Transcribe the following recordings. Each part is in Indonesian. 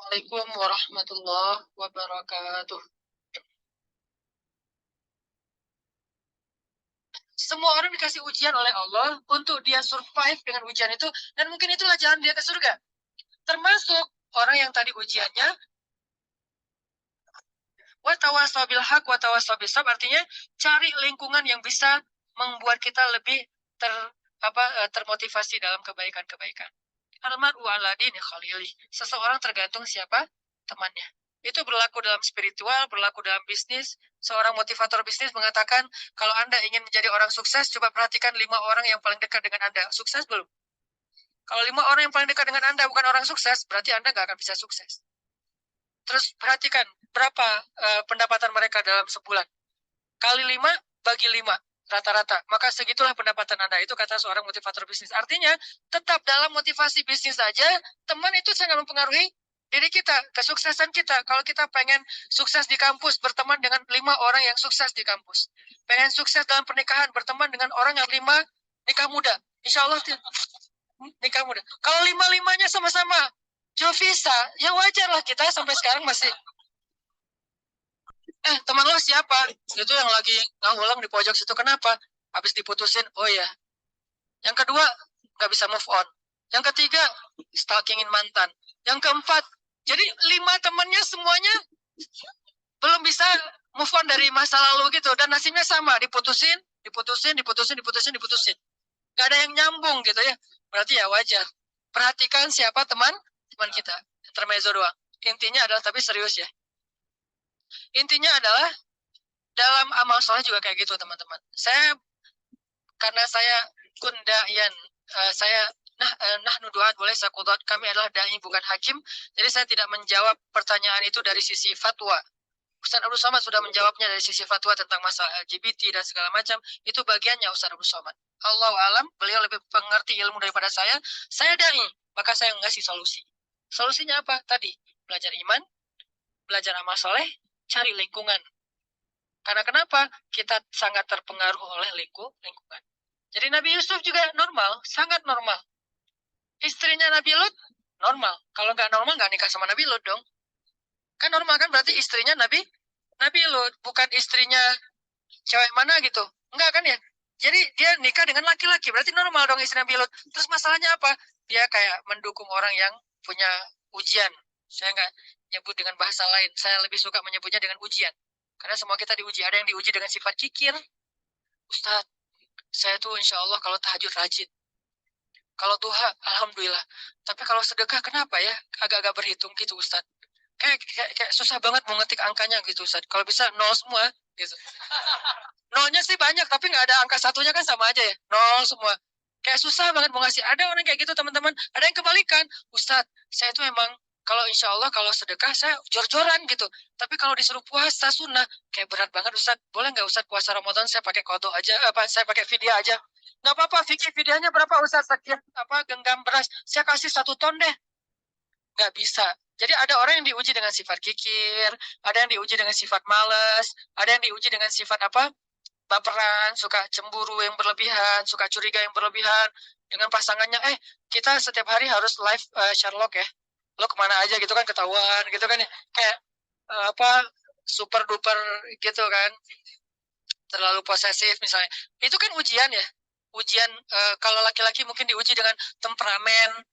Assalamualaikum warahmatullahi wabarakatuh. Semua orang dikasih ujian oleh Allah untuk dia survive dengan ujian itu, dan mungkin itulah jalan dia ke surga. Termasuk orang yang tadi ujiannya watawasau bil haq watawasau bis sabr, artinya cari lingkungan yang bisa membuat kita lebih termotivasi dalam kebaikan-kebaikan. Almaru ala dini khalili. Seseorang tergantung siapa temannya. Itu berlaku dalam spiritual, berlaku dalam bisnis. Seorang motivator bisnis mengatakan, kalau Anda ingin menjadi orang sukses, coba perhatikan 5 orang yang paling dekat dengan Anda. Sukses belum? Kalau 5 orang yang paling dekat dengan Anda bukan orang sukses, berarti Anda nggak akan bisa sukses. Terus perhatikan berapa pendapatan mereka dalam sebulan. Kali 5, bagi 5 rata-rata. Maka segitulah pendapatan Anda. Itu kata seorang motivator bisnis. Artinya, tetap dalam motivasi bisnis saja, teman itu sangat mempengaruhi diri kita, kesuksesan kita. Kalau kita pengen sukses di kampus, berteman dengan 5 orang yang sukses di kampus. Pengen sukses dalam pernikahan, berteman dengan orang yang 5 nikah muda. Insya Allah nikah muda. Kalau 5-5-nya sama-sama Jovisa, ya wajar lah kita sampai sekarang masih teman lo siapa? Itu yang lagi ngulang di pojok situ. Kenapa? Habis diputusin, oh ya. Yang kedua, nggak bisa move on. Yang ketiga, stalkingin mantan. Yang keempat, jadi 5 temannya semuanya belum bisa move on dari masa lalu gitu. Dan nasibnya sama, diputusin. Nggak ada yang nyambung gitu ya. Berarti ya wajar. Perhatikan siapa teman kita. Intermezzo doang. Intinya adalah, tapi serius ya. Intinya adalah dalam amal soleh juga kayak gitu teman-teman. Karena saya kundayan, saya nahnu duat boleh sakudat, kami adalah dai bukan hakim, jadi saya tidak menjawab pertanyaan itu dari sisi fatwa. Ustaz Abdul Somad sudah menjawabnya dari sisi fatwa tentang masalah LGBT dan segala macam. Itu bagiannya Ustaz Abdul Somad. Allahu alam, beliau lebih mengerti ilmu daripada saya. Saya dai, maka saya ngasih solusi. Solusinya apa? Tadi, belajar iman, belajar amal soleh, cari lingkungan. Karena kenapa? Kita sangat terpengaruh oleh lingkungan. Jadi Nabi Yusuf juga normal, sangat normal. Istrinya Nabi Lut, normal. Kalau nggak normal, nggak nikah sama Nabi Lut dong. Kan normal kan, berarti istrinya Nabi Lut, bukan istrinya cewek mana gitu. Enggak kan ya? Jadi dia nikah dengan laki-laki, berarti normal dong istri Nabi Lut. Terus masalahnya apa? Dia kayak mendukung orang yang punya ujian. Saya nggak nyebut dengan bahasa lain. Saya lebih suka menyebutnya dengan ujian. Karena semua kita diuji. Ada yang diuji dengan sifat kikir. Ustadz, saya tuh insya Allah kalau tahajud rajin. Kalau duha, alhamdulillah. Tapi kalau sedekah, kenapa ya? Agak-agak berhitung gitu, Ustadz. Kayak susah banget mau ngetik angkanya gitu, Ustadz. Kalau bisa nol semua, gitu. Nolnya sih banyak, tapi nggak ada angka satunya kan sama aja ya. Nol semua. Kayak susah banget mau ngasih. Ada orang kayak gitu, teman-teman. Ada yang kebalikan. Ustadz, saya tuh emang kalau insya Allah kalau sedekah saya jor-joran gitu. Tapi kalau disuruh puasa sunnah, kayak berat banget Ustadz. Boleh nggak Ustadz puasa Ramadan saya pakai kodok aja, saya pakai vidya aja. Nggak apa-apa, fikir vidyanya berapa Ustadz? Sekian genggam beras. Saya kasih 1 ton deh. Nggak bisa. Jadi ada orang yang diuji dengan sifat kikir, ada yang diuji dengan sifat malas, ada yang diuji dengan sifat baperan, suka cemburu yang berlebihan, suka curiga yang berlebihan dengan pasangannya. Kita setiap hari harus live Sherlock ya. Lo kemana aja gitu kan ketahuan gitu kan ya. Kayak super duper gitu kan. Terlalu posesif misalnya. Itu kan ujian ya. Ujian kalau laki-laki mungkin diuji dengan temperamen.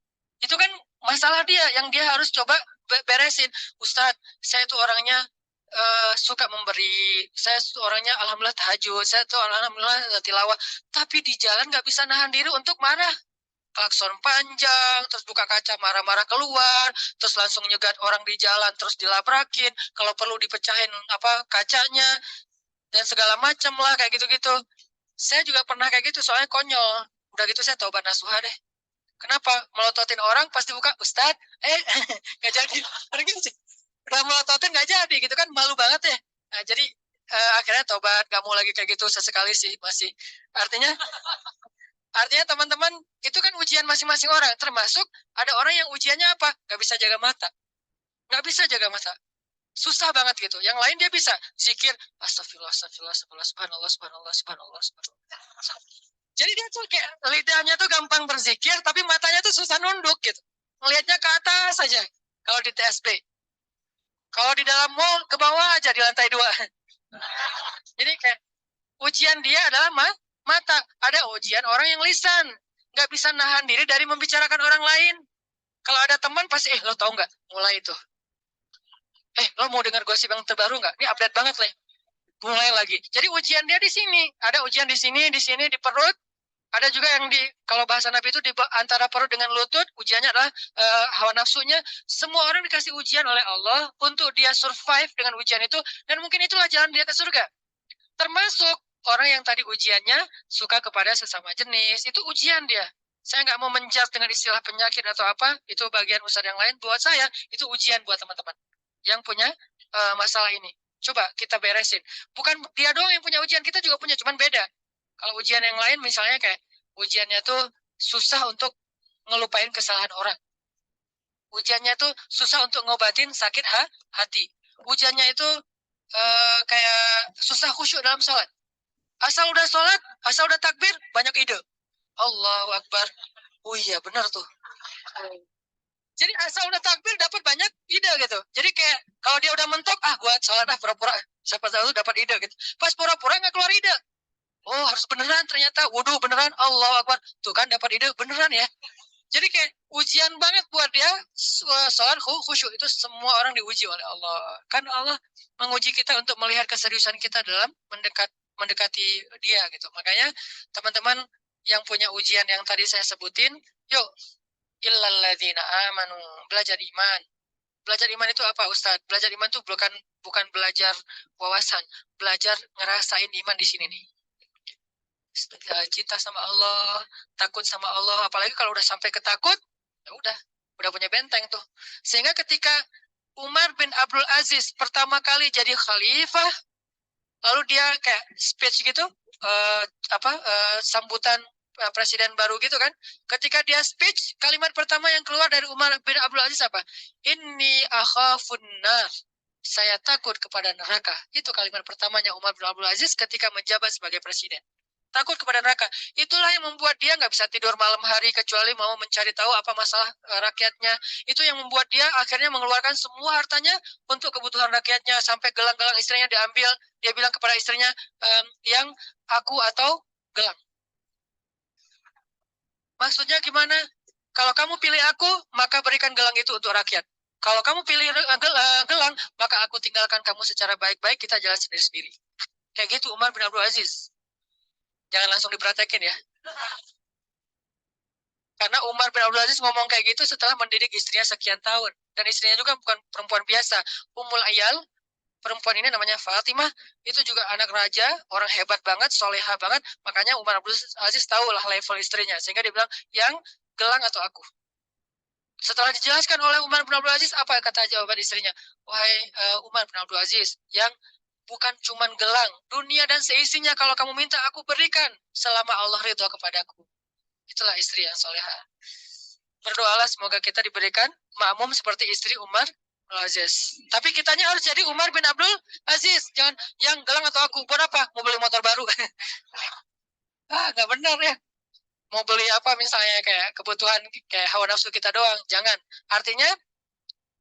Itu kan masalah dia yang dia harus coba beresin. Ustadz, saya tuh orangnya suka memberi. Saya tuh orangnya alhamdulillah tahajud. Saya tuh alhamdulillah tilawah. Tapi di jalan nggak bisa nahan diri untuk marah. Klakson panjang, terus buka kaca marah-marah keluar, terus langsung nyegat orang di jalan, terus dilabrakin. Kalau perlu dipecahin kacanya dan segala macam lah kayak gitu-gitu. Saya juga pernah kayak gitu, soalnya konyol. Udah gitu saya taubat nasuha deh. Kenapa? Melototin orang pasti buka, Ustadz, nggak jadi. Gitu sih. Udah melototin nggak jadi, gitu kan malu banget ya. Nah, jadi akhirnya taubat, nggak mau lagi kayak gitu sesekali sih masih. Artinya teman-teman, itu kan ujian masing-masing orang. Termasuk ada orang yang ujiannya apa? Nggak bisa jaga mata. Nggak bisa jaga mata. Susah banget gitu. Yang lain dia bisa zikir, astagfirullah, astagfirullah, astagfirullah, subhanallah, subhanallah, subhanallah, subhanallah. Jadi dia tuh kayak lidahnya tuh gampang berzikir, tapi matanya tuh susah nunduk gitu. Ngelihatnya ke atas saja. Kalau di TSB. Kalau di dalam mall, ke bawah aja di lantai 2. Jadi kayak ujian dia adalah mata. Ada ujian orang yang lisan. Nggak bisa nahan diri dari membicarakan orang lain. Kalau ada teman pasti, lo tau nggak? Mulai itu. Lo mau dengar gosip yang terbaru nggak? Ini update banget, Le. Mulai lagi. Jadi ujian dia di sini. Ada ujian di sini, di perut. Ada juga yang kalau bahasa Nabi itu di antara perut dengan lutut, ujiannya adalah hawa nafsunya. Semua orang dikasih ujian oleh Allah untuk dia survive dengan ujian itu, dan mungkin itulah jalan dia ke surga. Termasuk orang yang tadi ujiannya suka kepada sesama jenis, itu ujian dia. Saya nggak mau menjudge dengan istilah penyakit atau apa, itu bagian usaha yang lain. Buat saya, itu ujian buat teman-teman yang punya masalah ini. Coba kita beresin. Bukan dia doang yang punya ujian, kita juga punya, cuman beda. Kalau ujian yang lain misalnya kayak ujiannya tuh susah untuk ngelupain kesalahan orang. Ujiannya tuh susah untuk ngobatin sakit hati. Ujiannya itu kayak susah khusyuk dalam sholat. Asal udah sholat, asal udah takbir, banyak ide. Allahu Akbar. Oh iya, benar tuh. Jadi asal udah takbir dapat banyak ide gitu. Jadi kayak kalau dia udah mentok, gua sholat pura-pura. Siapa tahu dapat ide gitu. Pas pura-pura nggak keluar ide. Oh, harus beneran ternyata. Wudhu beneran. Allahu Akbar. Tuh kan dapat ide beneran ya. Jadi kayak ujian banget buat dia. Sholat khusyuk itu semua orang diuji oleh Allah. Kan Allah menguji kita untuk melihat keseriusan kita dalam mendekati dia gitu. Makanya teman-teman yang punya ujian yang tadi saya sebutin, yuk illalladzina amanu, belajar iman. Belajar iman itu apa, Ustadz? Belajar iman itu bukan belajar wawasan, belajar ngerasain iman di sini nih. Cinta sama Allah, takut sama Allah, apalagi kalau udah sampai ketakut, ya udah punya benteng tuh. Sehingga ketika Umar bin Abdul Aziz pertama kali jadi khalifah, lalu dia kayak speech gitu, sambutan presiden baru gitu kan. Ketika dia speech, kalimat pertama yang keluar dari Umar bin Abdul Aziz apa? Inni akhafun nar. Saya takut kepada neraka. Itu kalimat pertamanya Umar bin Abdul Aziz ketika menjabat sebagai presiden. Takut kepada neraka. Itulah yang membuat dia nggak bisa tidur malam hari kecuali mau mencari tahu apa masalah rakyatnya. Itu yang membuat dia akhirnya mengeluarkan semua hartanya untuk kebutuhan rakyatnya. Sampai gelang-gelang istrinya diambil. Dia bilang kepada istrinya, yang aku atau gelang. Maksudnya gimana? Kalau kamu pilih aku, maka berikan gelang itu untuk rakyat. Kalau kamu pilih gelang, maka aku tinggalkan kamu secara baik-baik, kita jalan sendiri-sendiri. Kayak gitu Umar bin Abdul Aziz. Jangan langsung dipraktekin ya. Karena Umar bin Abdul Aziz ngomong kayak gitu setelah mendidik istrinya sekian tahun. Dan istrinya juga bukan perempuan biasa. Ummul Ayal, perempuan ini namanya Fatimah, itu juga anak raja, orang hebat banget, soleha banget. Makanya Umar bin Abdul Aziz tahu lah level istrinya. Sehingga dia bilang, yang gelang atau aku. Setelah dijelaskan oleh Umar bin Abdul Aziz, apa kata jawaban istrinya? Wahai Umar bin Abdul Aziz, yang bukan cuman gelang, dunia dan seisinya kalau kamu minta aku berikan selama Allah ridho kepadaku. Itulah istri yang soleha. Berdoalah semoga kita diberikan makmum seperti istri Umar bin Aziz. Tapi kitanya harus jadi Umar bin Abdul Aziz. Jangan yang gelang atau aku. Buat apa? Mau beli motor baru. Nggak benar ya. Mau beli apa misalnya kayak kebutuhan kayak hawa nafsu kita doang. Jangan. Artinya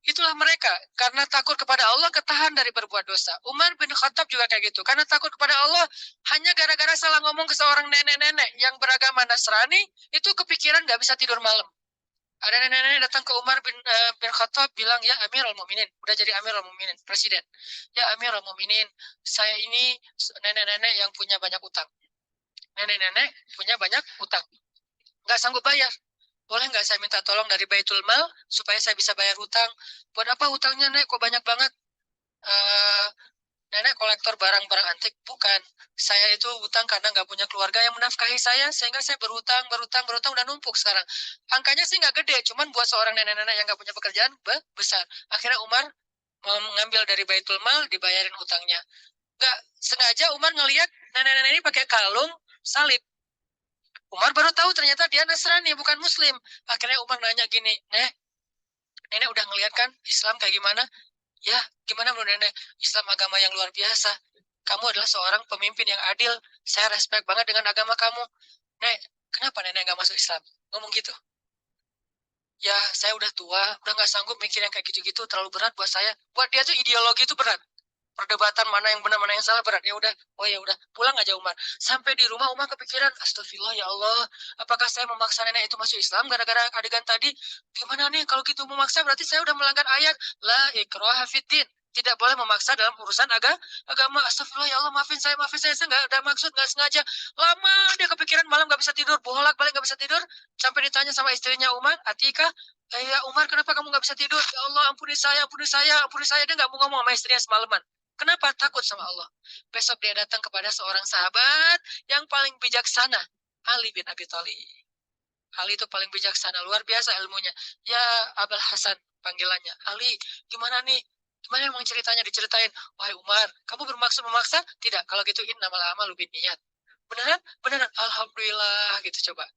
itulah mereka. Karena takut kepada Allah, ketahan dari berbuat dosa. Umar bin Khattab juga kayak gitu. Karena takut kepada Allah, hanya gara-gara salah ngomong ke seorang nenek-nenek yang beragama Nasrani, itu kepikiran gak bisa tidur malam. Ada nenek-nenek datang ke Umar bin Khattab, bilang, ya Amirul Mukminin, udah jadi Amirul Mukminin, presiden. Ya Amirul Mukminin, saya ini nenek-nenek yang punya banyak utang. Nenek-nenek punya banyak utang. Gak sanggup bayar. Boleh nggak saya minta tolong dari Baitul Mal supaya saya bisa bayar hutang? Buat apa hutangnya, Nek? Kok banyak banget? Nenek kolektor barang-barang antik? Bukan. Saya itu hutang karena nggak punya keluarga yang menafkahi saya, sehingga saya berhutang, udah numpuk sekarang. Angkanya sih nggak gede, cuman buat seorang nenek-nenek yang nggak punya pekerjaan, besar. Akhirnya Umar mengambil dari Baitul Mal, dibayarin hutangnya. Nggak sengaja Umar ngelihat nenek-nenek ini pakai kalung salib. Umar baru tahu ternyata dia Nasrani, bukan Muslim. Akhirnya Umar nanya gini, Nenek udah ngeliat kan Islam kayak gimana? Ya, gimana menurut Nenek? Islam agama yang luar biasa. Kamu adalah seorang pemimpin yang adil. Saya respect banget dengan agama kamu. Nek, kenapa Nenek gak masuk Islam? Ngomong gitu. ya saya udah tua, udah nggak sanggup mikir yang kayak gitu-gitu, terlalu berat buat saya. Buat dia tuh ideologi itu berat. Perdebatan mana yang benar, mana yang salah berat. Ya udah, oh ya udah, pulang aja Umar. Sampai di rumah Umar kepikiran, astagfirullah ya Allah, apakah saya memaksa nenek itu masuk Islam gara-gara adegan tadi? Gimana nih kalau gitu memaksa berarti saya udah melanggar ayat la ikraha fiddin. Tidak boleh memaksa dalam urusan agama. Astagfirullah ya Allah, maafin saya nggak ada maksud, nggak sengaja. Lama dia kepikiran, malam nggak bisa tidur, bolak-balik nggak bisa tidur. Sampai ditanya sama istrinya Umar, Atika, ya Umar, kenapa kamu nggak bisa tidur? Ya Allah, ampuni saya, ampuni saya, ampuni saya. Dia nggak mau ngomong sama istrinya semalaman. Kenapa? Takut sama Allah. Besok dia datang kepada seorang sahabat yang paling bijaksana, Ali bin Abi Thalib. Ali itu paling bijaksana, luar biasa ilmunya. Ya, Abul Hasan panggilannya. Ali, gimana nih? Gimana emang ceritanya? Diceritain. Wahai Umar, kamu bermaksud memaksa? Tidak. Kalau gituin nama lama lu bin niat. Beneran? Beneran. Alhamdulillah gitu coba.